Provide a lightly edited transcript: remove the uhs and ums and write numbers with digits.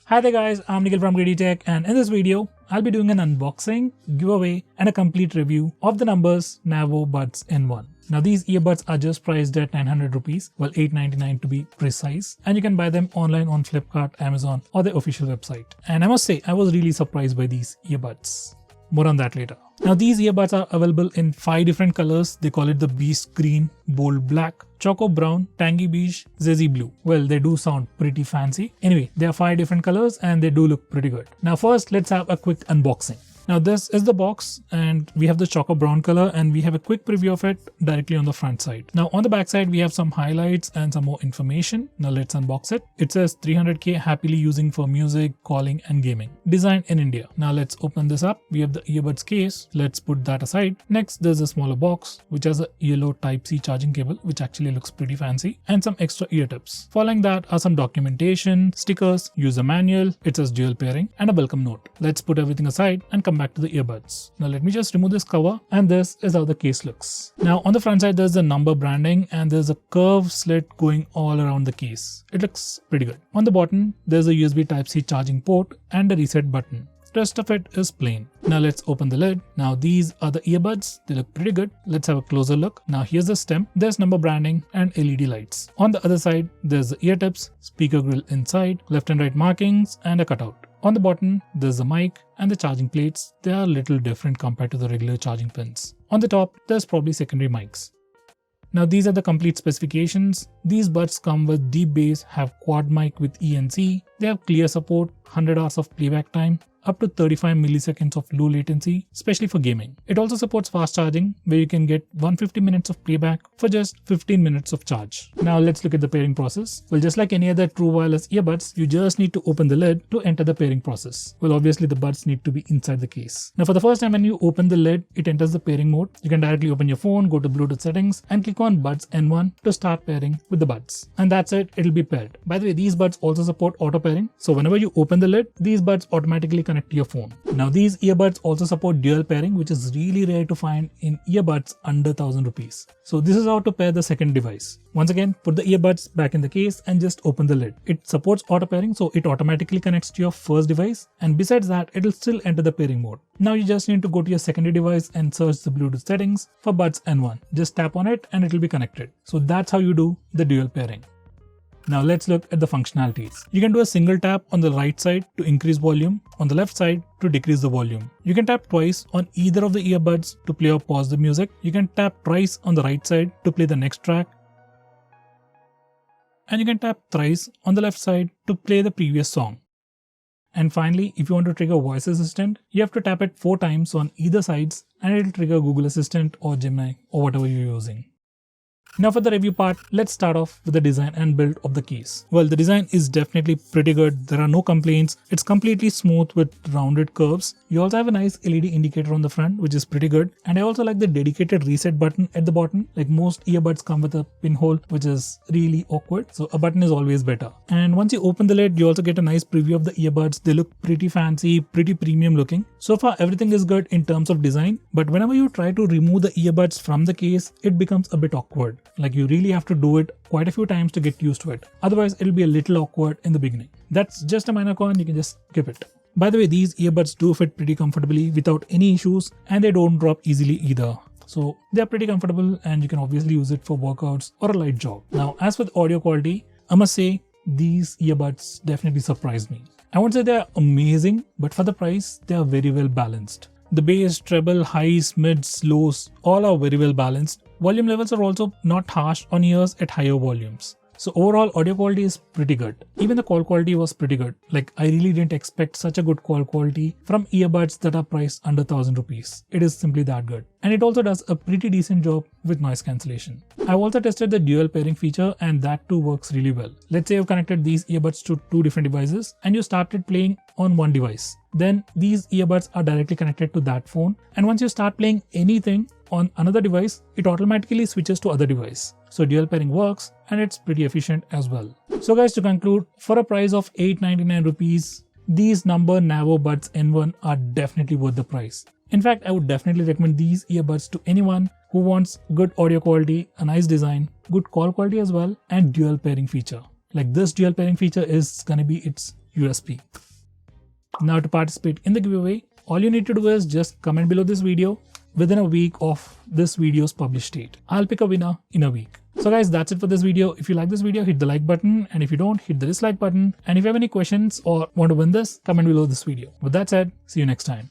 Hi there guys, I'm Nikhil from GreedyTech, and in this video, I'll be doing an unboxing, giveaway and a complete review of the numbers Navo Buds N1. Now these earbuds are just priced at 900 rupees, well 899 to be precise, and you can buy them online on Flipkart, Amazon or their official website. And I must say, I was really surprised by these earbuds. More on that later. Now these earbuds are available in 5 different colors. They call it the Beast Green, Bold Black, Choco Brown, Tangy Beige, Zazzy Blue. Well, they do sound pretty fancy. Anyway, there are 5 different colors and they do look pretty good. Now first, let's have a quick unboxing. Now this is the box and we have the Choco Brown color and we have a quick preview of it directly on the front side. Now on the back side we have some highlights and some more information. Now let's unbox it. It says 300k happily using for music, calling and gaming. Designed in India. Now let's open this up. We have the earbuds case. Let's put that aside. Next there's a smaller box which has a yellow Type-C charging cable which actually looks pretty fancy and some extra ear tips. Following that are some documentation, stickers, user manual, it says dual pairing and a welcome note. Let's put everything aside and come back to the earbuds. Now let me just remove this cover and this is how the case looks. Now on the front side there's the number branding and there's a curved slit going all around the case. It looks pretty good. On the bottom there's a USB Type-C charging port and a reset button. The rest of it is plain. Now let's open the lid. Now these are the earbuds. They look pretty good. Let's have a closer look. Now here's the stem. There's number branding and LED lights. On the other side there's the ear tips, speaker grill inside, left and right markings and a cutout. On the bottom, there's the mic and the charging plates. They are a little different compared to the regular charging pins. On the top, there's probably secondary mics. Now these are the complete specifications. These buds come with deep bass, have quad mic with ENC. They have clear support, 100 hours of playback time, up to 35 milliseconds of low latency, especially for gaming. It also supports fast charging where you can get 150 minutes of playback for just 15 minutes of charge. Now let's look at the pairing process. Well, just like any other true wireless earbuds, you just need to open the lid to enter the pairing process. Well, obviously the buds need to be inside the case. Now for the first time when you open the lid, it enters the pairing mode. You can directly open your phone, go to Bluetooth settings and click on Buds N1 to start pairing with the buds. And that's it, it'll be paired. By the way, these buds also support auto pairing. So whenever you open the lid, these buds automatically connect to your phone. Now these earbuds also support dual pairing, which is really rare to find in earbuds under 1000 rupees. So this is how to pair the second device. Once again, put the earbuds back in the case and just open the lid. It supports auto pairing, so it automatically connects to your first device, and besides that, it'll still enter the pairing mode. Now you just need to go to your secondary device and search the Bluetooth settings for Buds N1. Just tap on it and it'll be connected. So that's how you do the dual pairing. Now let's look at the functionalities. You can do a single tap on the right side to increase volume, on the left side to decrease the volume. You can tap twice on either of the earbuds to play or pause the music. You can tap thrice on the right side to play the next track. And you can tap thrice on the left side to play the previous song. And finally, if you want to trigger voice assistant, you have to tap it 4 times on either sides and it will trigger Google Assistant or Gemini or whatever you're using. Now for the review part, let's start off with the design and build of the case. Well, the design is definitely pretty good. There are no complaints. It's completely smooth with rounded curves. You also have a nice LED indicator on the front, which is pretty good. And I also like the dedicated reset button at the bottom. Like most earbuds come with a pinhole, which is really awkward. So a button is always better. And once you open the lid, you also get a nice preview of the earbuds. They look pretty fancy, pretty premium looking. So far, everything is good in terms of design. But whenever you try to remove the earbuds from the case, it becomes a bit awkward. Like you really have to do it quite a few times to get used to it. Otherwise, it'll be a little awkward in the beginning. That's just a minor con, you can just skip it. By the way, these earbuds do fit pretty comfortably without any issues and they don't drop easily either. So they're pretty comfortable and you can obviously use it for workouts or a light jog. Now, as for the audio quality, I must say these earbuds definitely surprised me. I won't say they're amazing, but for the price, they are very well balanced. The bass, treble, highs, mids, lows, all are very well balanced. Volume levels are also not harsh on ears at higher volumes. So overall audio quality is pretty good. Even the call quality was pretty good. Like I really didn't expect such a good call quality from earbuds that are priced under 1000 rupees. It is simply that good. And it also does a pretty decent job with noise cancellation. I've also tested the dual pairing feature and that too works really well. Let's say you've connected these earbuds to 2 different devices and you started playing on one device. Then these earbuds are directly connected to that phone. And once you start playing anything on another device, it automatically switches to other device. So dual pairing works and it's pretty efficient as well. So guys, to conclude, for a price of 899 rupees, these number Navo Buds N1 are definitely worth the price. In fact, I would definitely recommend these earbuds to anyone who wants good audio quality, a nice design, good call quality as well, and dual pairing feature. Like this dual pairing feature is gonna be its USP. Now to participate in the giveaway, all you need to do is just comment below this video within a week of this video's published date. I'll pick a winner in a week. So guys, that's it for this video. If you like this video, hit the like button, and if you don't, hit the dislike button. And if you have any questions or want to win this, comment below this video. With that said, see you next time.